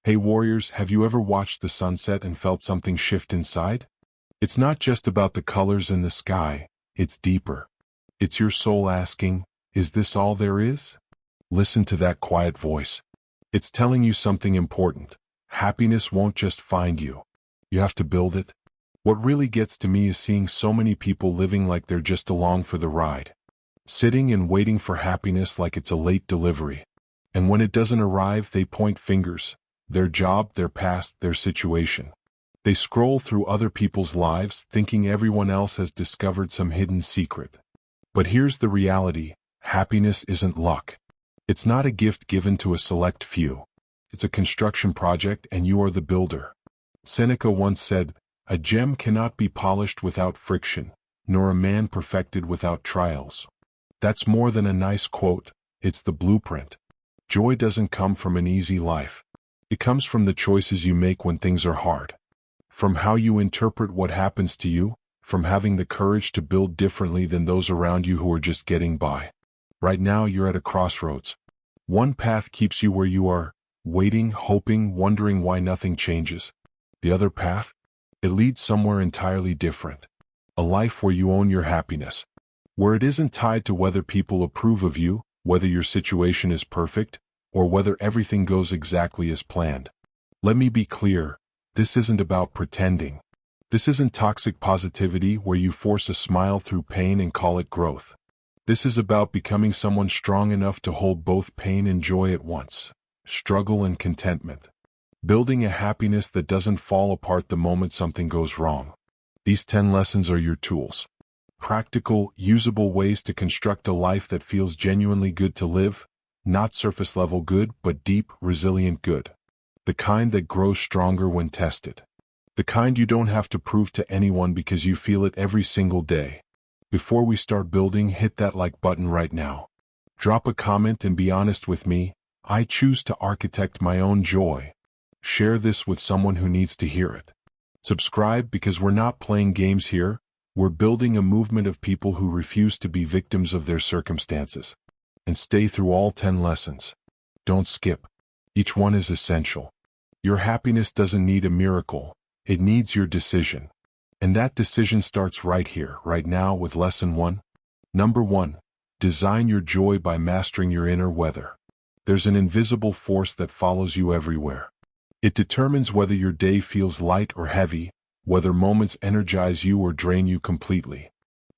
Hey warriors, have you ever watched the sunset and felt something shift inside? It's not just about the colors in the sky, it's deeper. It's your soul asking, is this all there is? Listen to that quiet voice. It's telling you something important. Happiness won't just find you. You have to build it. What really gets to me is seeing so many people living like they're just along for the ride. Sitting and waiting for happiness like it's a late delivery. And when it doesn't arrive, they point fingers. Their job, their past, their situation. They scroll through other people's lives, thinking everyone else has discovered some hidden secret. But here's the reality: happiness isn't luck. It's not a gift given to a select few. It's a construction project, and you are the builder. Seneca once said, "A gem cannot be polished without friction, nor a man perfected without trials." That's more than a nice quote, it's the blueprint. Joy doesn't come from an easy life. It comes from the choices you make when things are hard. From how you interpret what happens to you, from having the courage to build differently than those around you who are just getting by. Right now you're at a crossroads. One path keeps you where you are, waiting, hoping, wondering why nothing changes. The other path? It leads somewhere entirely different. A life where you own your happiness. Where it isn't tied to whether people approve of you, whether your situation is perfect, or whether everything goes exactly as planned. Let me be clear, this isn't about pretending. This isn't toxic positivity where you force a smile through pain and call it growth. This is about becoming someone strong enough to hold both pain and joy at once, struggle and contentment. Building a happiness that doesn't fall apart the moment something goes wrong. These 10 lessons are your tools. Practical, usable ways to construct a life that feels genuinely good to live. Not surface-level good, but deep, resilient good. The kind that grows stronger when tested. The kind you don't have to prove to anyone because you feel it every single day. Before we start building, hit that like button right now. Drop a comment and be honest with me. I choose to architect my own joy. Share this with someone who needs to hear it. Subscribe, because we're not playing games here. We're building a movement of people who refuse to be victims of their circumstances. And stay through all 10 lessons. Don't skip. Each one is essential. Your happiness doesn't need a miracle. It needs your decision. And that decision starts right here, right now, with lesson 1. Number 1. Design your joy by mastering your inner weather. There's an invisible force that follows you everywhere. It determines whether your day feels light or heavy, whether moments energize you or drain you completely.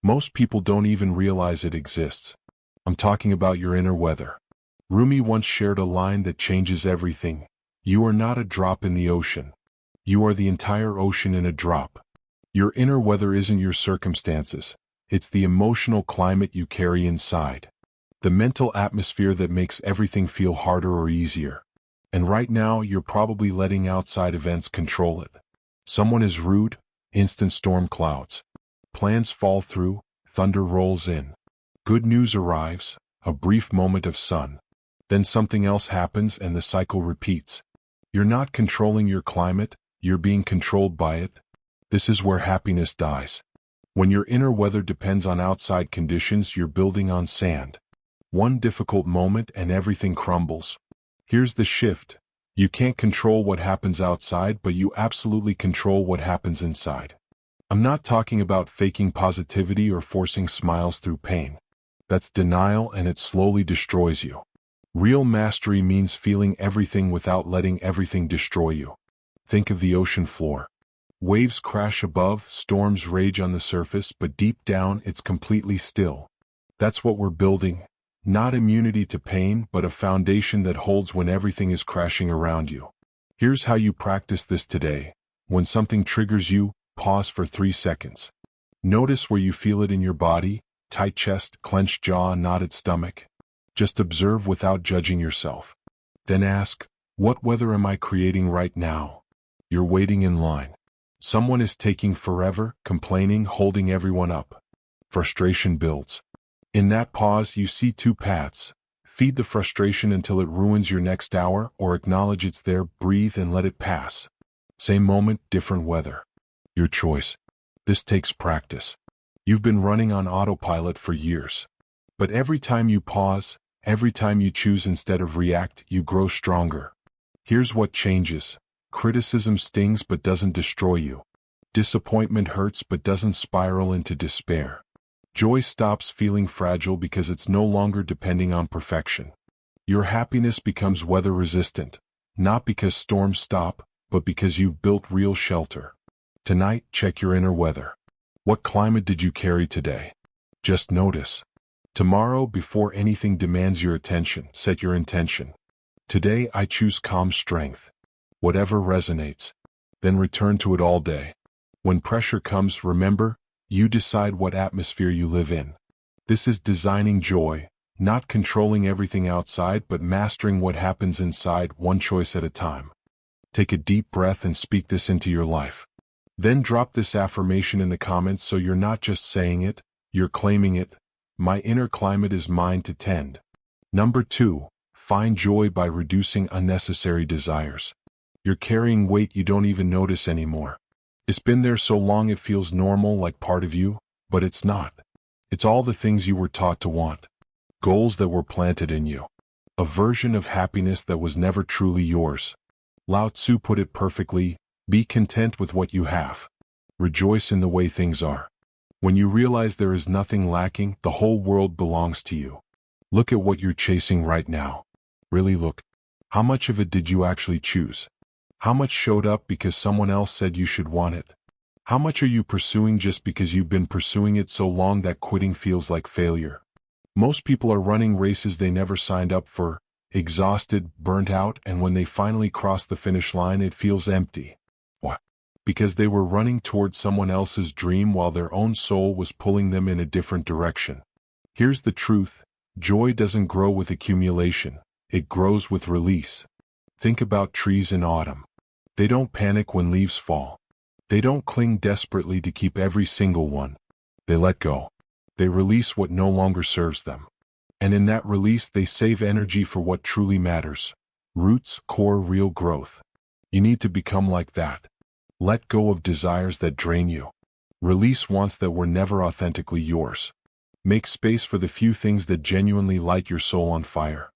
Most people don't even realize it exists. I'm talking about your inner weather. Rumi once shared a line that changes everything. You are not a drop in the ocean. You are the entire ocean in a drop. Your inner weather isn't your circumstances. It's the emotional climate you carry inside. The mental atmosphere that makes everything feel harder or easier. And right now, you're probably letting outside events control it. Someone is rude, instant storm clouds. Plans fall through, thunder rolls in. Good news arrives, a brief moment of sun. Then something else happens and the cycle repeats. You're not controlling your climate, you're being controlled by it. This is where happiness dies. When your inner weather depends on outside conditions, you're building on sand. One difficult moment and everything crumbles. Here's the shift. You can't control what happens outside, but you absolutely control what happens inside. I'm not talking about faking positivity or forcing smiles through pain. That's denial, and it slowly destroys you. Real mastery means feeling everything without letting everything destroy you. Think of the ocean floor. Waves crash above, storms rage on the surface, but deep down it's completely still. That's what we're building. Not immunity to pain, but a foundation that holds when everything is crashing around you. Here's how you practice this today. When something triggers you, pause for 3 seconds. Notice where you feel it in your body: tight chest, clenched jaw, knotted stomach. Just observe without judging yourself. Then ask, what weather am I creating right now? You're waiting in line. Someone is taking forever, complaining, holding everyone up. Frustration builds. In that pause, you see 2 paths. Feed the frustration until it ruins your next hour, or acknowledge it's there, breathe and let it pass. Same moment, different weather. Your choice. This takes practice. You've been running on autopilot for years. But every time you pause, every time you choose instead of react, you grow stronger. Here's what changes. Criticism stings but doesn't destroy you. Disappointment hurts but doesn't spiral into despair. Joy stops feeling fragile because it's no longer depending on perfection. Your happiness becomes weather-resistant, not because storms stop, but because you've built real shelter. Tonight, check your inner weather. What climate did you carry today? Just notice. Tomorrow, before anything demands your attention, set your intention. Today, I choose calm strength. Whatever resonates. Then return to it all day. When pressure comes, remember, you decide what atmosphere you live in. This is designing joy, not controlling everything outside but mastering what happens inside, one choice at a time. Take a deep breath and speak this into your life. Then drop this affirmation in the comments so you're not just saying it, you're claiming it. My inner climate is mine to tend. Number 2, find joy by reducing unnecessary desires. You're carrying weight you don't even notice anymore. It's been there so long it feels normal, like part of you, but it's not. It's all the things you were taught to want. Goals that were planted in you. A version of happiness that was never truly yours. Lao Tzu put it perfectly, be content with what you have. Rejoice in the way things are. When you realize there is nothing lacking, the whole world belongs to you. Look at what you're chasing right now. Really look. How much of it did you actually choose? How much showed up because someone else said you should want it? How much are you pursuing just because you've been pursuing it so long that quitting feels like failure? Most people are running races they never signed up for, exhausted, burnt out, and when they finally cross the finish line it feels empty. Why? Because they were running towards someone else's dream while their own soul was pulling them in a different direction. Here's the truth. Joy doesn't grow with accumulation. It grows with release. Think about trees in autumn. They don't panic when leaves fall. They don't cling desperately to keep every single one. They let go. They release what no longer serves them. And in that release they save energy for what truly matters. Roots, core, real growth. You need to become like that. Let go of desires that drain you. Release wants that were never authentically yours. Make space for the few things that genuinely light your soul on fire.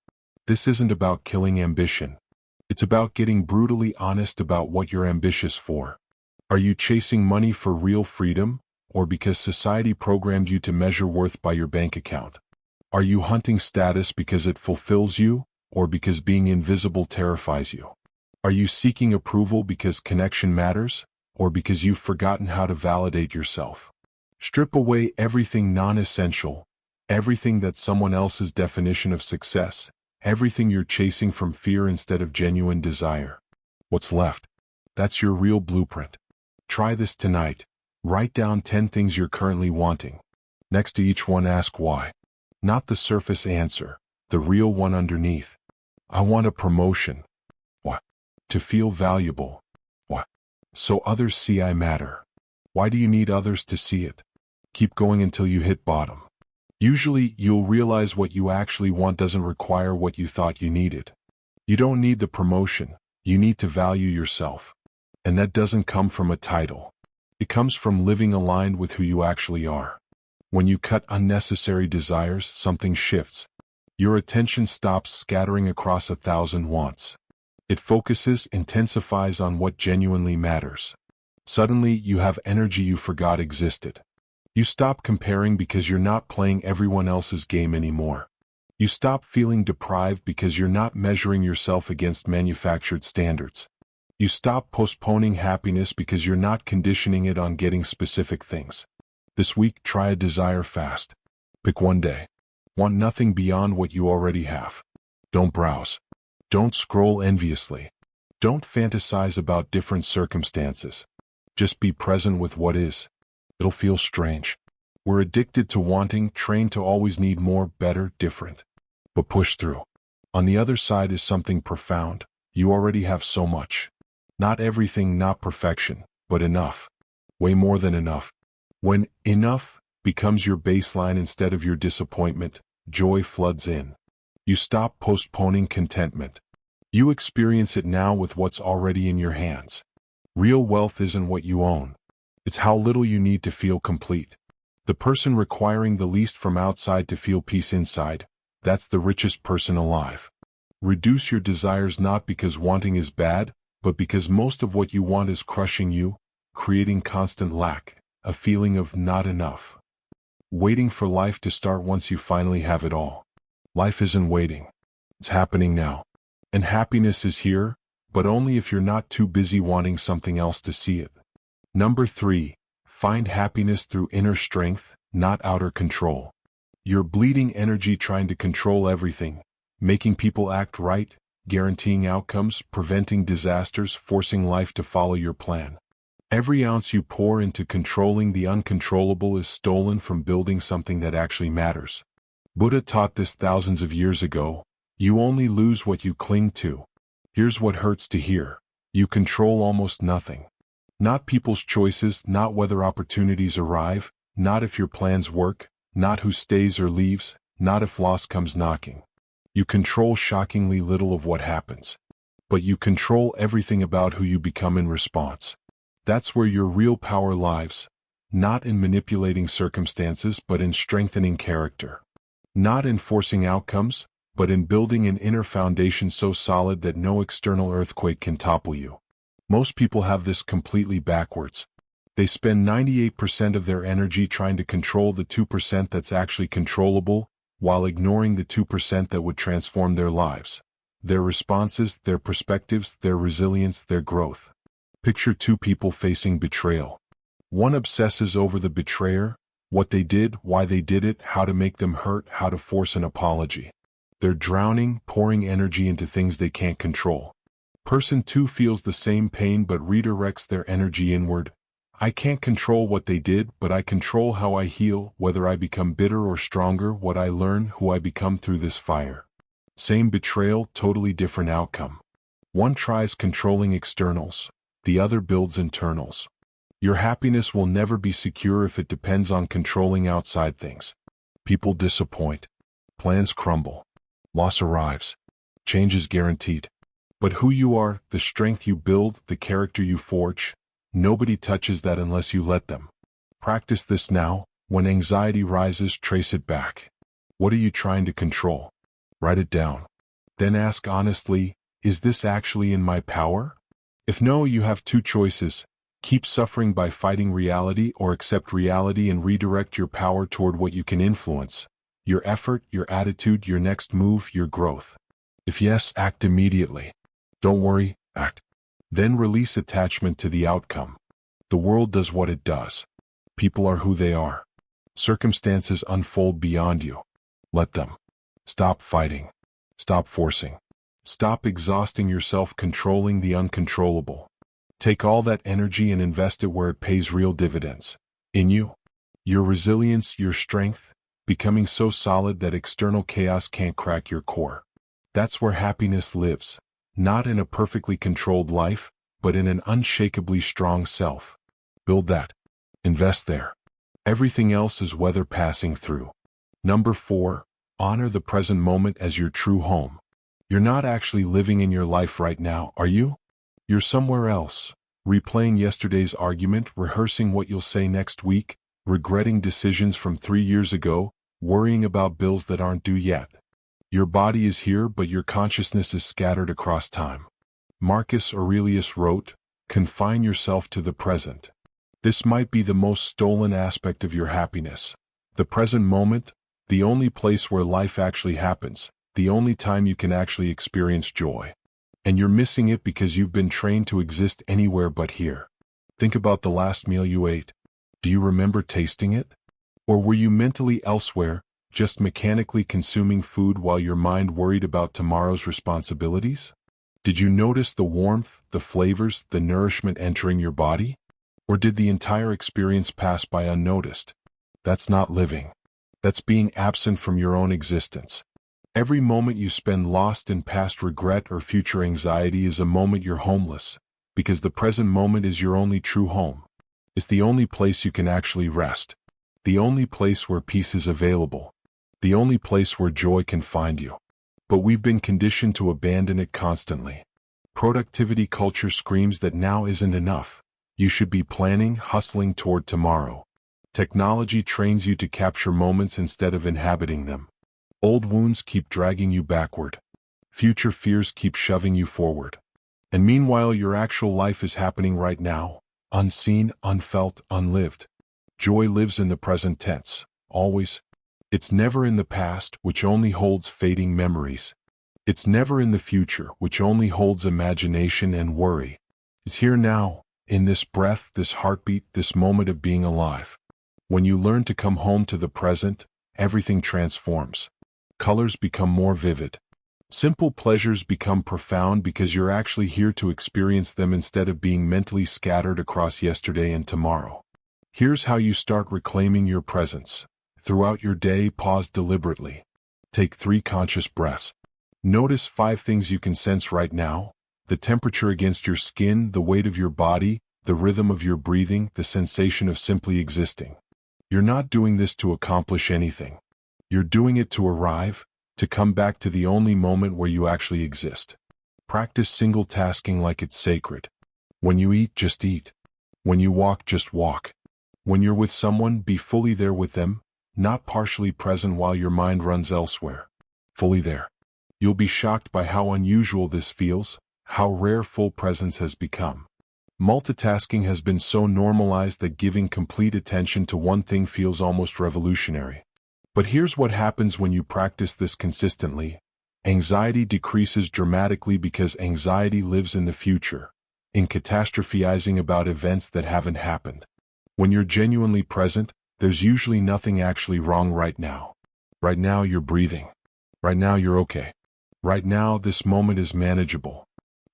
This isn't about killing ambition. It's about getting brutally honest about what you're ambitious for. Are you chasing money for real freedom, or because society programmed you to measure worth by your bank account? Are you hunting status because it fulfills you, or because being invisible terrifies you? Are you seeking approval because connection matters, or because you've forgotten how to validate yourself? Strip away everything non-essential, everything that's someone else's definition of success, everything you're chasing from fear instead of genuine desire. What's left? That's your real blueprint. Try this tonight. Write down 10 things you're currently wanting. Next to each one ask why. Not the surface answer, the real one underneath. I want a promotion. Why? To feel valuable. Why? So others see I matter. Why do you need others to see it? Keep going until you hit bottom. Usually, you'll realize what you actually want doesn't require what you thought you needed. You don't need the promotion, you need to value yourself. And that doesn't come from a title. It comes from living aligned with who you actually are. When you cut unnecessary desires, something shifts. Your attention stops scattering across 1,000 wants. It focuses, intensifies on what genuinely matters. Suddenly, you have energy you forgot existed. You stop comparing because you're not playing everyone else's game anymore. You stop feeling deprived because you're not measuring yourself against manufactured standards. You stop postponing happiness because you're not conditioning it on getting specific things. This week, try a desire fast. Pick one day. Want nothing beyond what you already have. Don't browse. Don't scroll enviously. Don't fantasize about different circumstances. Just be present with what is. It'll feel strange. We're addicted to wanting, trained to always need more, better, different. But push through. On the other side is something profound. You already have so much. Not everything, not perfection, but enough. Way more than enough. When enough becomes your baseline instead of your disappointment, joy floods in. You stop postponing contentment. You experience it now with what's already in your hands. Real wealth isn't what you own. It's how little you need to feel complete. The person requiring the least from outside to feel peace inside, that's the richest person alive. Reduce your desires not because wanting is bad, but because most of what you want is crushing you, creating constant lack, a feeling of not enough. Waiting for life to start once you finally have it all. Life isn't waiting. It's happening now. And happiness is here, but only if you're not too busy wanting something else to see it. Number 3, find happiness through inner strength, not outer control. You're bleeding energy trying to control everything, making people act right, guaranteeing outcomes, preventing disasters, forcing life to follow your plan. Every ounce you pour into controlling the uncontrollable is stolen from building something that actually matters. Buddha taught this thousands of years ago. You only lose what you cling to. Here's what hurts to hear. You control almost nothing. Not people's choices, not whether opportunities arrive, not if your plans work, not who stays or leaves, not if loss comes knocking. You control shockingly little of what happens. But you control everything about who you become in response. That's where your real power lies, not in manipulating circumstances but in strengthening character. Not in forcing outcomes, but in building an inner foundation so solid that no external earthquake can topple you. Most people have this completely backwards. They spend 98% of their energy trying to control the 2% that's actually controllable, while ignoring the 2% that would transform their lives, their responses, their perspectives, their resilience, their growth. Picture two people facing betrayal. One obsesses over the betrayer, what they did, why they did it, how to make them hurt, how to force an apology. They're drowning, pouring energy into things they can't control. Person 2 feels the same pain but redirects their energy inward. I can't control what they did, but I control how I heal, whether I become bitter or stronger, what I learn, who I become through this fire. Same betrayal, totally different outcome. One tries controlling externals, the other builds internals. Your happiness will never be secure if it depends on controlling outside things. People disappoint. Plans crumble. Loss arrives. Change is guaranteed. But who you are, the strength you build, the character you forge, nobody touches that unless you let them. Practice this now. When anxiety rises, trace it back. What are you trying to control? Write it down. Then ask honestly, is this actually in my power? If no, you have two choices. Keep suffering by fighting reality, or accept reality and redirect your power toward what you can influence. Your effort, your attitude, your next move, your growth. If yes, act immediately. Don't worry, act. Then release attachment to the outcome. The world does what it does. People are who they are. Circumstances unfold beyond you. Let them. Stop fighting. Stop forcing. Stop exhausting yourself controlling the uncontrollable. Take all that energy and invest it where it pays real dividends. In you. Your resilience, your strength, becoming so solid that external chaos can't crack your core. That's where happiness lives. Not in a perfectly controlled life, but in an unshakably strong self. Build that. Invest there. Everything else is weather passing through. Number 4, honor the present moment as your true home. You're not actually living in your life right now, are you? You're somewhere else, replaying yesterday's argument, rehearsing what you'll say next week, regretting decisions from 3 years ago, worrying about bills that aren't due yet. Your body is here, but your consciousness is scattered across time. Marcus Aurelius wrote, "Confine yourself to the present." This might be the most stolen aspect of your happiness. The present moment, the only place where life actually happens, the only time you can actually experience joy. And you're missing it because you've been trained to exist anywhere but here. Think about the last meal you ate. Do you remember tasting it? Or were you mentally elsewhere, just mechanically consuming food while your mind worried about tomorrow's responsibilities? Did you notice the warmth, the flavors, the nourishment entering your body? Or did the entire experience pass by unnoticed? That's not living. That's being absent from your own existence. Every moment you spend lost in past regret or future anxiety is a moment you're homeless, because the present moment is your only true home. It's the only place you can actually rest. The only place where peace is available. The only place where joy can find you. But we've been conditioned to abandon it constantly. Productivity culture screams that now isn't enough. You should be planning, hustling toward tomorrow. Technology trains you to capture moments instead of inhabiting them. Old wounds keep dragging you backward. Future fears keep shoving you forward. And meanwhile, your actual life is happening right now, unseen, unfelt, unlived. Joy lives in the present tense, always. It's never in the past, which only holds fading memories. It's never in the future, which only holds imagination and worry. It's here now, in this breath, this heartbeat, this moment of being alive. When you learn to come home to the present, everything transforms. Colors become more vivid. Simple pleasures become profound because you're actually here to experience them instead of being mentally scattered across yesterday and tomorrow. Here's how you start reclaiming your presence. Throughout your day, pause deliberately. Take 3 conscious breaths. Notice 5 things you can sense right now: the temperature against your skin, the weight of your body, the rhythm of your breathing, the sensation of simply existing. You're not doing this to accomplish anything. You're doing it to arrive, to come back to the only moment where you actually exist. Practice single tasking like it's sacred. When you eat, just eat. When you walk, just walk. When you're with someone, be fully there with them, not partially present while your mind runs elsewhere. Fully there. You'll be shocked by how unusual this feels, how rare full presence has become. Multitasking has been so normalized that giving complete attention to one thing feels almost revolutionary. But here's what happens when you practice this consistently. Anxiety decreases dramatically because anxiety lives in the future, in catastrophizing about events that haven't happened. When you're genuinely present, there's usually nothing actually wrong right now. Right now you're breathing. Right now you're okay. Right now this moment is manageable.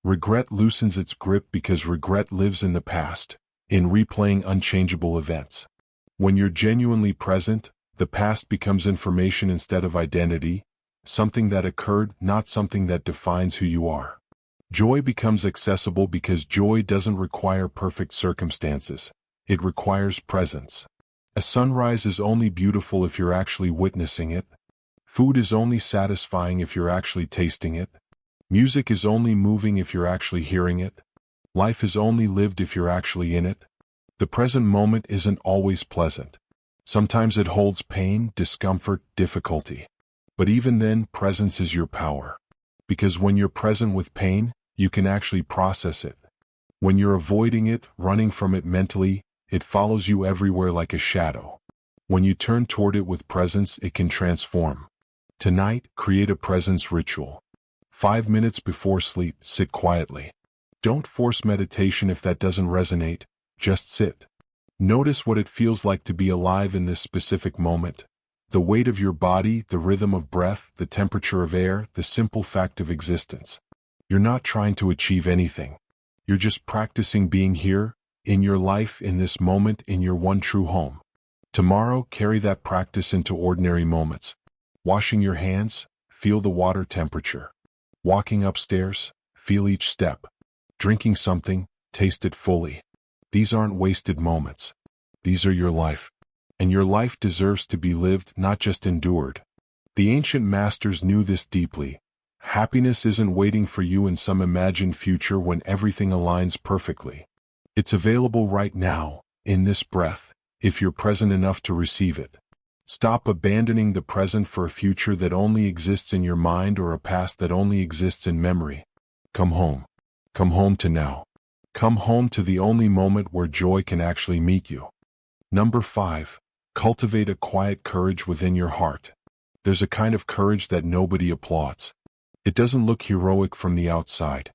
Regret loosens its grip because regret lives in the past, in replaying unchangeable events. When you're genuinely present, the past becomes information instead of identity, something that occurred, not something that defines who you are. Joy becomes accessible because joy doesn't require perfect circumstances. It requires presence. A sunrise is only beautiful if you're actually witnessing it. Food is only satisfying if you're actually tasting it. Music is only moving if you're actually hearing it. Life is only lived if you're actually in it. The present moment isn't always pleasant. Sometimes it holds pain, discomfort, difficulty. But even then, presence is your power. Because when you're present with pain, you can actually process it. When you're avoiding it, running from it mentally, it follows you everywhere like a shadow. When you turn toward it with presence, it can transform. Tonight, create a presence ritual. 5 minutes before sleep, sit quietly. Don't force meditation if that doesn't resonate, just sit. Notice what it feels like to be alive in this specific moment. The weight of your body, the rhythm of breath, the temperature of air, the simple fact of existence. You're not trying to achieve anything. You're just practicing being here, in your life, in this moment, in your one true home. Tomorrow, carry that practice into ordinary moments. Washing your hands, feel the water temperature. Walking upstairs, feel each step. Drinking something, taste it fully. These aren't wasted moments. These are your life. And your life deserves to be lived, not just endured. The ancient masters knew this deeply. Happiness isn't waiting for you in some imagined future when everything aligns perfectly. It's available right now, in this breath, if you're present enough to receive it. Stop abandoning the present for a future that only exists in your mind or a past that only exists in memory. Come home. Come home to now. Come home to the only moment where joy can actually meet you. Number 5. Cultivate a quiet courage within your heart. There's a kind of courage that nobody applauds. It doesn't look heroic from the outside.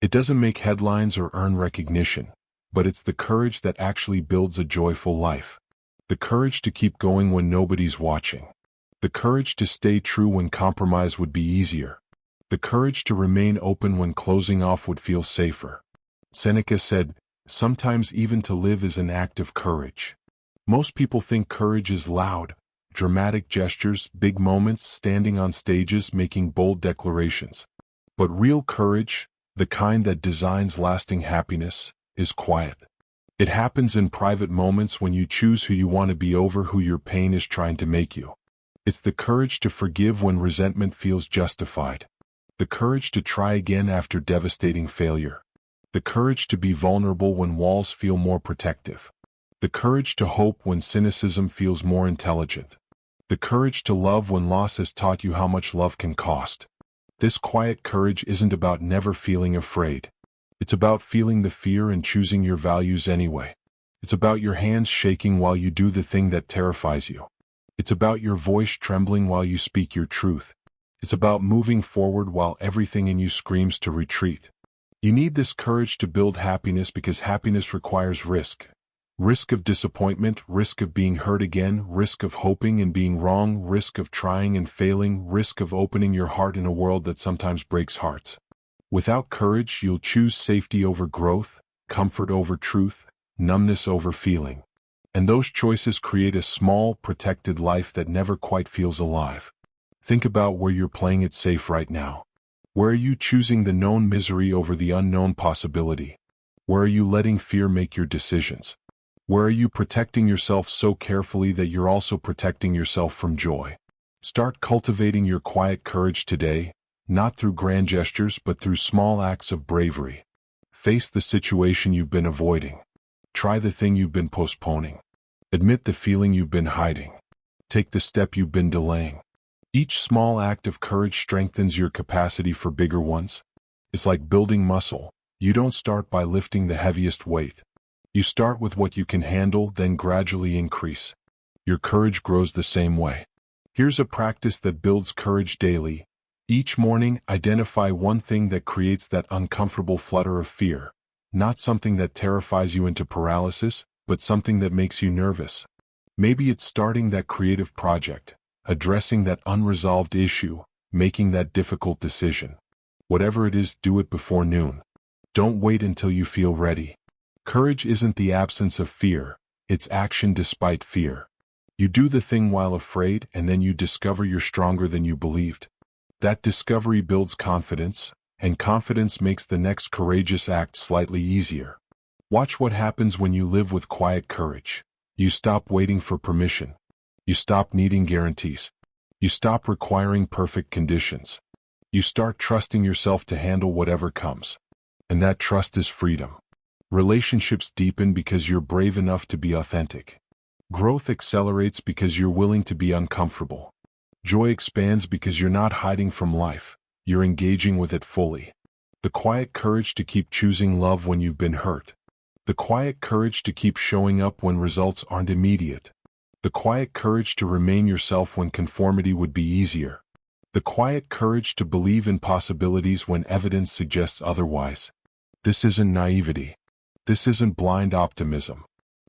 It doesn't make headlines or earn recognition, but it's the courage that actually builds a joyful life. The courage to keep going when nobody's watching. The courage to stay true when compromise would be easier. The courage to remain open when closing off would feel safer. Seneca said, "Sometimes even to live is an act of courage." Most people think courage is loud, dramatic gestures, big moments, standing on stages, making bold declarations. But real courage, the kind that designs lasting happiness, is quiet. It happens in private moments when you choose who you want to be over who your pain is trying to make you. It's the courage to forgive when resentment feels justified. The courage to try again after devastating failure. The courage to be vulnerable when walls feel more protective. The courage to hope when cynicism feels more intelligent. The courage to love when loss has taught you how much love can cost. This quiet courage isn't about never feeling afraid. It's about feeling the fear and choosing your values anyway. It's about your hands shaking while you do the thing that terrifies you. It's about your voice trembling while you speak your truth. It's about moving forward while everything in you screams to retreat. You need this courage to build happiness because happiness requires risk. Risk of disappointment, risk of being hurt again, risk of hoping and being wrong, risk of trying and failing, risk of opening your heart in a world that sometimes breaks hearts. Without courage, you'll choose safety over growth, comfort over truth, numbness over feeling. And those choices create a small, protected life that never quite feels alive. Think about where you're playing it safe right now. Where are you choosing the known misery over the unknown possibility? Where are you letting fear make your decisions? Where are you protecting yourself so carefully that you're also protecting yourself from joy? Start cultivating your quiet courage today, not through grand gestures but through small acts of bravery. Face the situation you've been avoiding. Try the thing you've been postponing. Admit the feeling you've been hiding. Take the step you've been delaying. Each small act of courage strengthens your capacity for bigger ones. It's like building muscle. You don't start by lifting the heaviest weight. You start with what you can handle, then gradually increase. Your courage grows the same way. Here's a practice that builds courage daily. Each morning, identify one thing that creates that uncomfortable flutter of fear. Not something that terrifies you into paralysis, but something that makes you nervous. Maybe it's starting that creative project, addressing that unresolved issue, making that difficult decision. Whatever it is, do it before noon. Don't wait until you feel ready. Courage isn't the absence of fear, it's action despite fear. You do the thing while afraid, and then you discover you're stronger than you believed. That discovery builds confidence, and confidence makes the next courageous act slightly easier. Watch what happens when you live with quiet courage. You stop waiting for permission. You stop needing guarantees. You stop requiring perfect conditions. You start trusting yourself to handle whatever comes. And that trust is freedom. Relationships deepen because you're brave enough to be authentic. Growth accelerates because you're willing to be uncomfortable. Joy expands because you're not hiding from life, you're engaging with it fully. The quiet courage to keep choosing love when you've been hurt. The quiet courage to keep showing up when results aren't immediate. The quiet courage to remain yourself when conformity would be easier. The quiet courage to believe in possibilities when evidence suggests otherwise. This isn't naivety. This isn't blind optimism.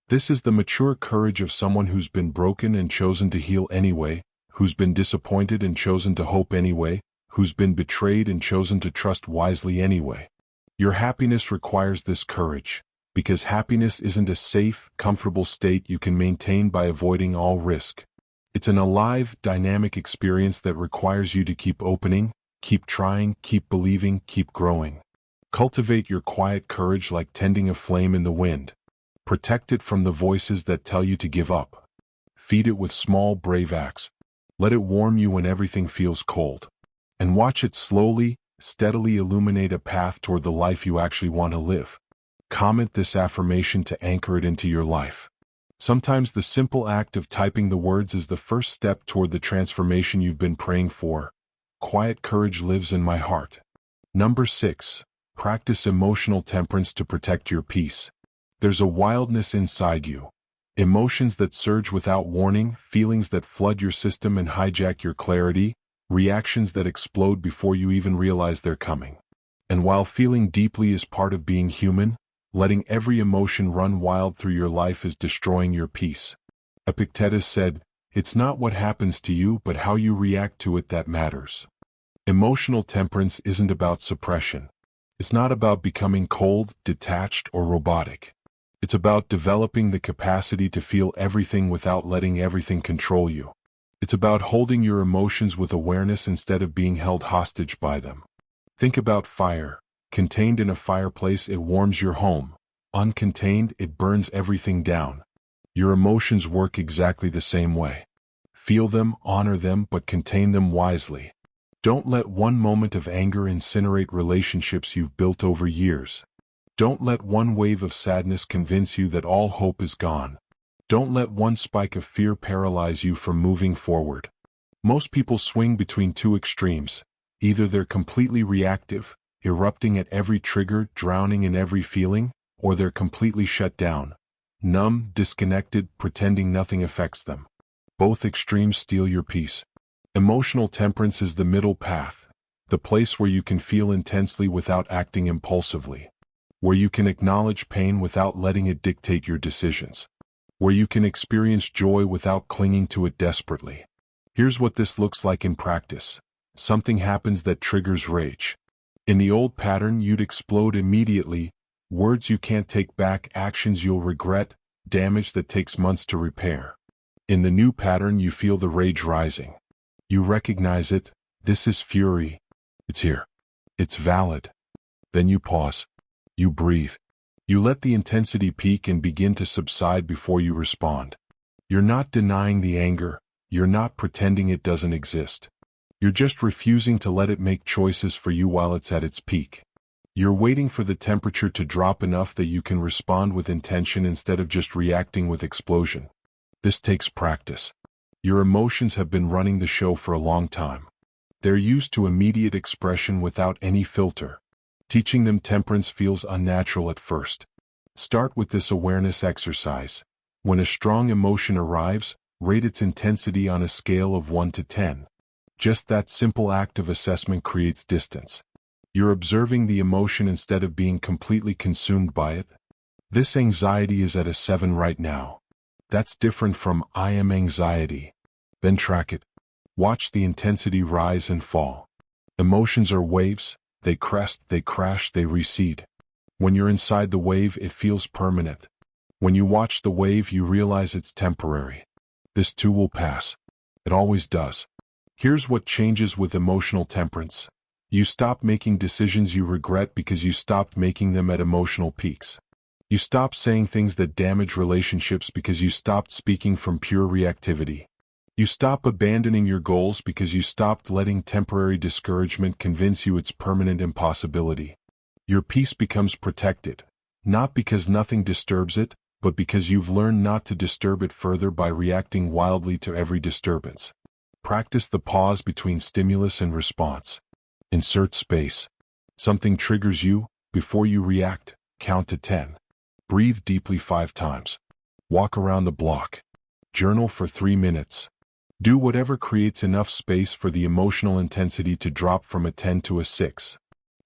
This is the mature courage of someone who's been broken and chosen to heal anyway, who's been disappointed and chosen to hope anyway, who's been betrayed and chosen to trust wisely anyway. Your happiness requires this courage, because happiness isn't a safe, comfortable state you can maintain by avoiding all risk. It's an alive, dynamic experience that requires you to keep opening, keep trying, keep believing, keep growing. Cultivate your quiet courage like tending a flame in the wind. Protect it from the voices that tell you to give up. Feed it with small, brave acts. Let it warm you when everything feels cold. And watch it slowly, steadily illuminate a path toward the life you actually want to live. Comment this affirmation to anchor it into your life. Sometimes the simple act of typing the words is the first step toward the transformation you've been praying for. Quiet courage lives in my heart. Number 6. Practice emotional temperance to protect your peace. There's a wildness inside you. Emotions that surge without warning, feelings that flood your system and hijack your clarity, reactions that explode before you even realize they're coming. And while feeling deeply is part of being human, letting every emotion run wild through your life is destroying your peace. Epictetus said, "It's not what happens to you but how you react to it that matters." Emotional temperance isn't about suppression. It's not about becoming cold, detached, or robotic. It's about developing the capacity to feel everything without letting everything control you. It's about holding your emotions with awareness instead of being held hostage by them. Think about fire. Contained in a fireplace, it warms your home. Uncontained, it burns everything down. Your emotions work exactly the same way. Feel them, honor them, but contain them wisely. Don't let one moment of anger incinerate relationships you've built over years. Don't let one wave of sadness convince you that all hope is gone. Don't let one spike of fear paralyze you from moving forward. Most people swing between two extremes, Either they're completely reactive, erupting at every trigger, drowning in every feeling, or they're completely shut down, numb, disconnected, pretending nothing affects them. Both extremes steal your peace. Emotional temperance is the middle path, the place where you can feel intensely without acting impulsively, where you can acknowledge pain without letting it dictate your decisions, where you can experience joy without clinging to it desperately. Here's what this looks like in practice. Something happens that triggers rage. In the old pattern, you'd explode immediately, words you can't take back, actions you'll regret, damage that takes months to repair. In the new pattern, you feel the rage rising. You recognize it. This is fury. It's here. It's valid. Then you pause. You breathe. You let the intensity peak and begin to subside before you respond. You're not denying the anger. You're not pretending it doesn't exist. You're just refusing to let it make choices for you while it's at its peak. You're waiting for the temperature to drop enough that you can respond with intention instead of just reacting with explosion. This takes practice. Your emotions have been running the show for a long time. They're used to immediate expression without any filter. Teaching them temperance feels unnatural at first. Start with this awareness exercise. When a strong emotion arrives, rate its intensity on a scale of 1 to 10. Just that simple act of assessment creates distance. You're observing the emotion instead of being completely consumed by it. This anxiety is at a 7 right now. That's different from I am anxiety. Then track it. Watch the intensity rise and fall. Emotions are waves. They crest, they crash, they recede. When you're inside the wave, it feels permanent. When you watch the wave, you realize it's temporary. This too will pass. It always does. Here's what changes with emotional temperance. You stop making decisions you regret because you stopped making them at emotional peaks. You stop saying things that damage relationships because you stopped speaking from pure reactivity. You stop abandoning your goals because you stopped letting temporary discouragement convince you it's permanent impossibility. Your peace becomes protected, not because nothing disturbs it, but because you've learned not to disturb it further by reacting wildly to every disturbance. Practice the pause between stimulus and response. Insert space. Something triggers you. Before you react, count to 10. Breathe deeply 5 times. Walk around the block. Journal for 3 minutes. Do whatever creates enough space for the emotional intensity to drop from a 10 to a 6.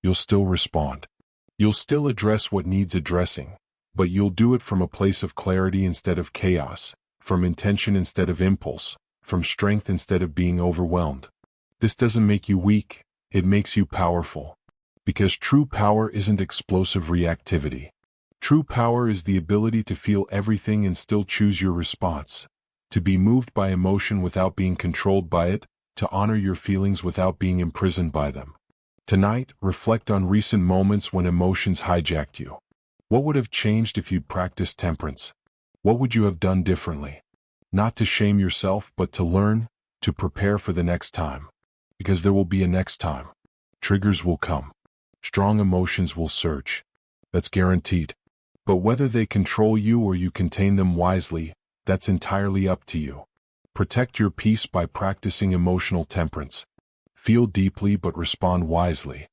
You'll still respond. You'll still address what needs addressing, but you'll do it from a place of clarity instead of chaos, from intention instead of impulse, from strength instead of being overwhelmed. This doesn't make you weak, it makes you powerful. Because true power isn't explosive reactivity. True power is the ability to feel everything and still choose your response. To be moved by emotion without being controlled by it, to honor your feelings without being imprisoned by them. Tonight, reflect on recent moments when emotions hijacked you. What would have changed if you'd practiced temperance? What would you have done differently? Not to shame yourself, but to learn, to prepare for the next time. Because there will be a next time. Triggers will come. Strong emotions will surge. That's guaranteed. But whether they control you or you contain them wisely, that's entirely up to you. Protect your peace by practicing emotional temperance. Feel deeply but respond wisely.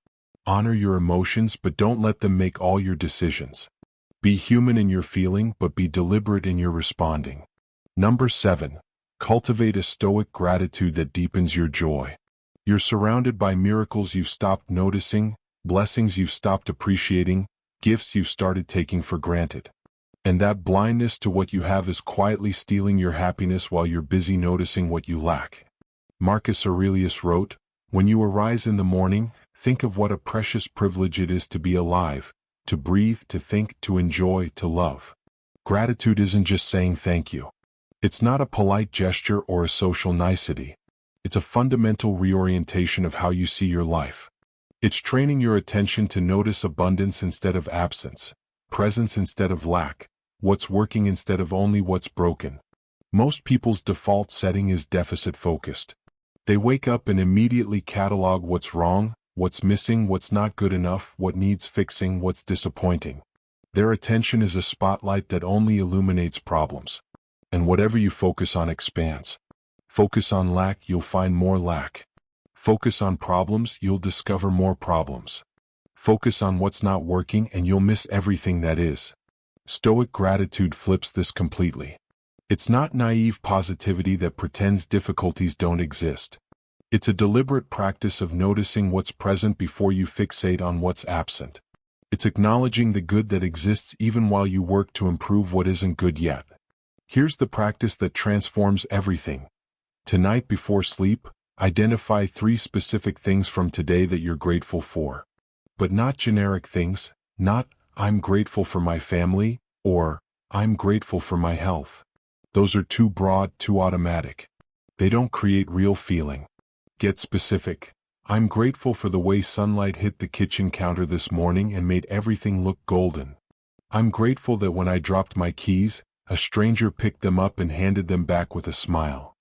Honor your emotions but don't let them make all your decisions. Be human in your feeling but be deliberate in your responding. Number 7. Cultivate a stoic gratitude that deepens your joy. You're surrounded by miracles you've stopped noticing, blessings you've stopped appreciating, gifts you've started taking for granted. And that blindness to what you have is quietly stealing your happiness while you're busy noticing what you lack. Marcus Aurelius wrote, "When you arise in the morning, think of what a precious privilege it is to be alive, to breathe, to think, to enjoy, to love." Gratitude isn't just saying thank you. It's not a polite gesture or a social nicety. It's a fundamental reorientation of how you see your life. It's training your attention to notice abundance instead of absence, presence instead of lack, what's working instead of only what's broken. Most people's default setting is deficit-focused. They wake up and immediately catalog what's wrong, what's missing, what's not good enough, what needs fixing, what's disappointing. Their attention is a spotlight that only illuminates problems. And whatever you focus on expands. Focus on lack, you'll find more lack. Focus on problems, you'll discover more problems. Focus on what's not working and you'll miss everything that is. Stoic gratitude flips this completely. It's not naive positivity that pretends difficulties don't exist. It's a deliberate practice of noticing what's present before you fixate on what's absent. It's acknowledging the good that exists even while you work to improve what isn't good yet. Here's the practice that transforms everything. Tonight before sleep, identify 3 specific things from today that you're grateful for. But not generic things, not, I'm grateful for my family, or, I'm grateful for my health. Those are too broad, too automatic. They don't create real feeling. Get specific. I'm grateful for the way sunlight hit the kitchen counter this morning and made everything look golden. I'm grateful that when I dropped my keys, a stranger picked them up and handed them back with a smile.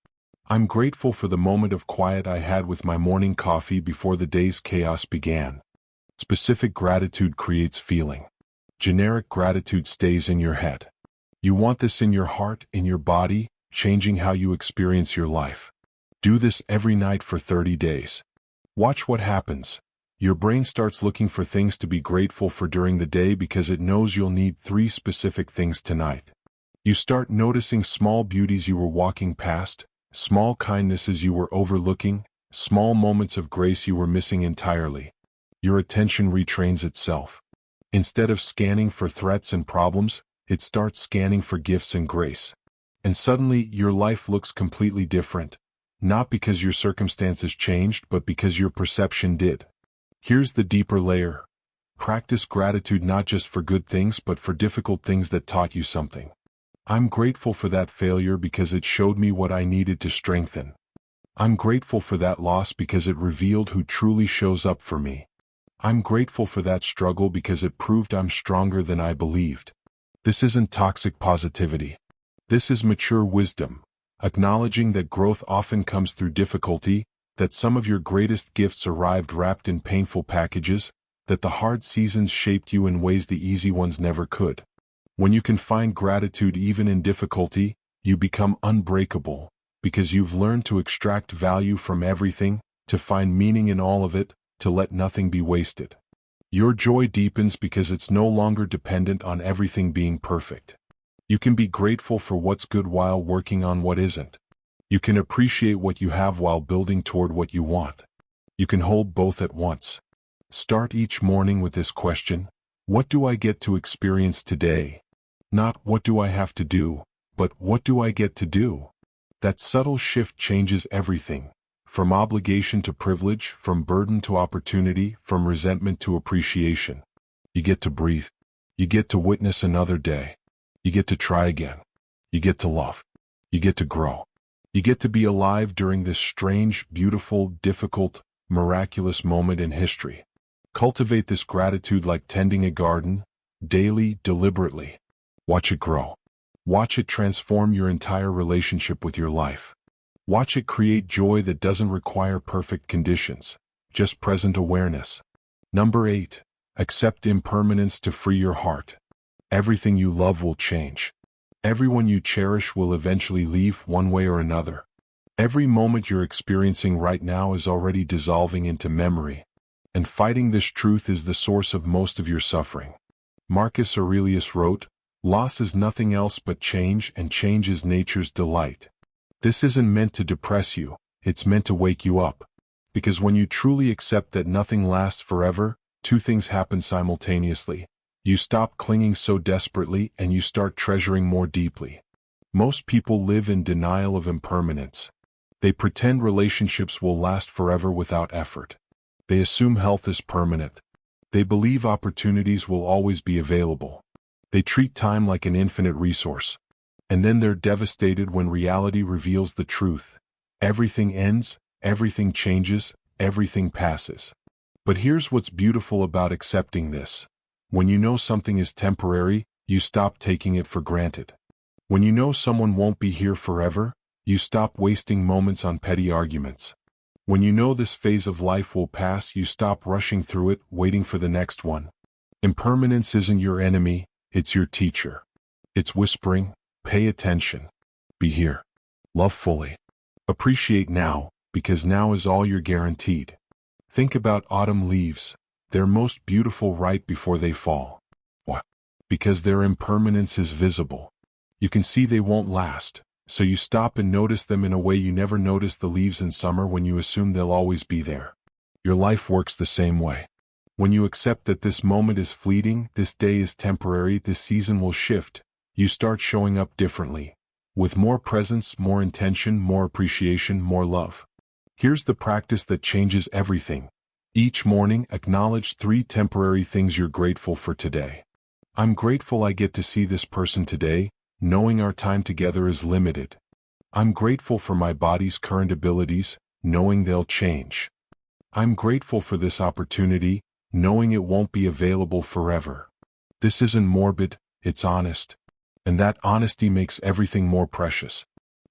I'm grateful for the moment of quiet I had with my morning coffee before the day's chaos began. Specific gratitude creates feeling. Generic gratitude stays in your head. You want this in your heart, in your body, changing how you experience your life. Do this every night for 30 days. Watch what happens. Your brain starts looking for things to be grateful for during the day because it knows you'll need 3 specific things tonight. You start noticing small beauties you were walking past, small kindnesses you were overlooking, small moments of grace you were missing entirely. Your attention retrains itself. Instead of scanning for threats and problems, it starts scanning for gifts and grace. And suddenly, your life looks completely different. Not because your circumstances changed, but because your perception did. Here's the deeper layer. Practice gratitude not just for good things, but for difficult things that taught you something. I'm grateful for that failure because it showed me what I needed to strengthen. I'm grateful for that loss because it revealed who truly shows up for me. I'm grateful for that struggle because it proved I'm stronger than I believed. This isn't toxic positivity. This is mature wisdom, acknowledging that growth often comes through difficulty, that some of your greatest gifts arrived wrapped in painful packages, that the hard seasons shaped you in ways the easy ones never could. When you can find gratitude even in difficulty, you become unbreakable, because you've learned to extract value from everything, to find meaning in all of it, to let nothing be wasted. Your joy deepens because it's no longer dependent on everything being perfect. You can be grateful for what's good while working on what isn't. You can appreciate what you have while building toward what you want. You can hold both at once. Start each morning with this question: what do I get to experience today? Not what do I have to do, but what do I get to do? That subtle shift changes everything. From obligation to privilege, from burden to opportunity, from resentment to appreciation. You get to breathe. You get to witness another day. You get to try again. You get to love. You get to grow. You get to be alive during this strange, beautiful, difficult, miraculous moment in history. Cultivate this gratitude like tending a garden, daily, deliberately. Watch it grow. Watch it transform your entire relationship with your life. Watch it create joy that doesn't require perfect conditions, just present awareness. Number 8. Accept impermanence to free your heart. Everything you love will change. Everyone you cherish will eventually leave one way or another. Every moment you're experiencing right now is already dissolving into memory. And fighting this truth is the source of most of your suffering. Marcus Aurelius wrote, "Loss is nothing else but change, and change is nature's delight." This isn't meant to depress you, it's meant to wake you up. Because when you truly accept that nothing lasts forever, 2 things happen simultaneously. You stop clinging so desperately and you start treasuring more deeply. Most people live in denial of impermanence. They pretend relationships will last forever without effort. They assume health is permanent. They believe opportunities will always be available. They treat time like an infinite resource. And then they're devastated when reality reveals the truth. Everything ends, everything changes, everything passes. But here's what's beautiful about accepting this. When you know something is temporary, you stop taking it for granted. When you know someone won't be here forever, you stop wasting moments on petty arguments. When you know this phase of life will pass, you stop rushing through it, waiting for the next one. Impermanence isn't your enemy, it's your teacher. It's whispering, pay attention. Be here. Love fully. Appreciate now, because now is all you're guaranteed. Think about autumn leaves. They're most beautiful right before they fall. Why? Because their impermanence is visible. You can see they won't last, so you stop and notice them in a way you never notice the leaves in summer when you assume they'll always be there. Your life works the same way. When you accept that this moment is fleeting, this day is temporary, this season will shift, you start showing up differently. With more presence, more intention, more appreciation, more love. Here's the practice that changes everything. Each morning, acknowledge 3 temporary things you're grateful for today. I'm grateful I get to see this person today, knowing our time together is limited. I'm grateful for my body's current abilities, knowing they'll change. I'm grateful for this opportunity, knowing it won't be available forever. This isn't morbid, it's honest. And that honesty makes everything more precious.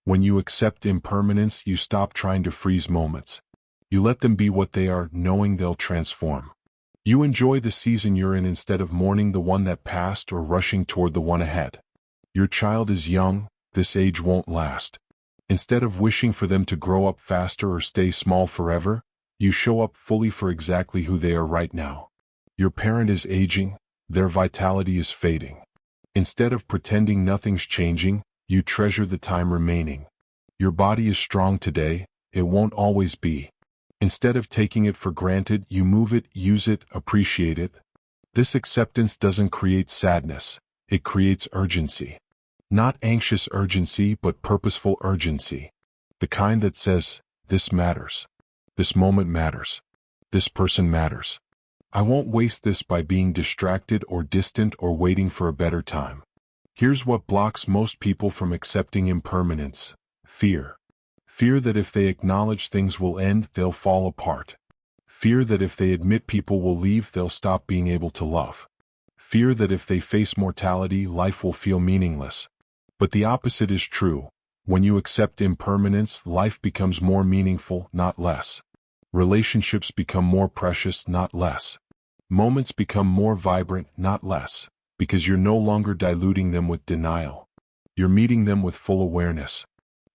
When you accept impermanence, you stop trying to freeze moments. You let them be what they are, knowing they'll transform. You enjoy the season you're in instead of mourning the one that passed or rushing toward the one ahead. Your child is young, this age won't last. Instead of wishing for them to grow up faster or stay small forever, you show up fully for exactly who they are right now. Your parent is aging, their vitality is fading. Instead of pretending nothing's changing, you treasure the time remaining. Your body is strong today, it won't always be. Instead of taking it for granted, you move it, use it, appreciate it. This acceptance doesn't create sadness, it creates urgency. Not anxious urgency, but purposeful urgency. The kind that says, this matters. This moment matters. This person matters. I won't waste this by being distracted or distant or waiting for a better time. Here's what blocks most people from accepting impermanence: fear. Fear that if they acknowledge things will end, they'll fall apart. Fear that if they admit people will leave, they'll stop being able to love. Fear that if they face mortality, life will feel meaningless. But the opposite is true. When you accept impermanence, life becomes more meaningful, not less. Relationships become more precious, not less. Moments become more vibrant, not less, because you're no longer diluting them with denial. You're meeting them with full awareness.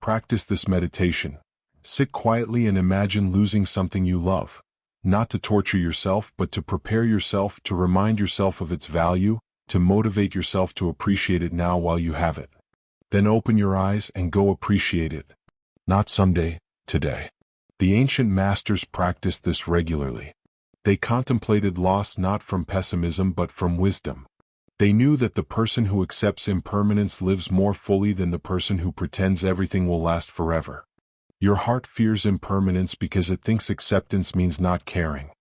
Practice this meditation. Sit quietly and imagine losing something you love. Not to torture yourself, but to prepare yourself, to remind yourself of its value, to motivate yourself to appreciate it now while you have it. Then open your eyes and go appreciate it. Not someday, today. The ancient masters practiced this regularly. They contemplated loss not from pessimism but from wisdom. They knew that the person who accepts impermanence lives more fully than the person who pretends everything will last forever. Your heart fears impermanence because it thinks acceptance means not caring.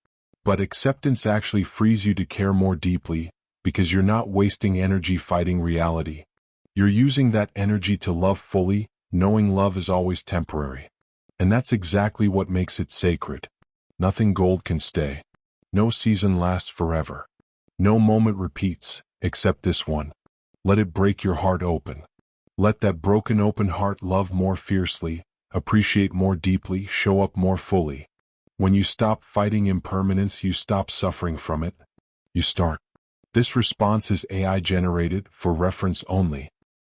But acceptance actually frees you to care more deeply, because you're not wasting energy fighting reality. You're using that energy to love fully, knowing love is always temporary. And that's exactly what makes it sacred. Nothing gold can stay. No season lasts forever. No moment repeats, except this one. Let it break your heart open. Let that broken open heart love more fiercely, appreciate more deeply, show up more fully. When you stop fighting impermanence, you stop suffering from it. You start. This response is AI generated, for reference only.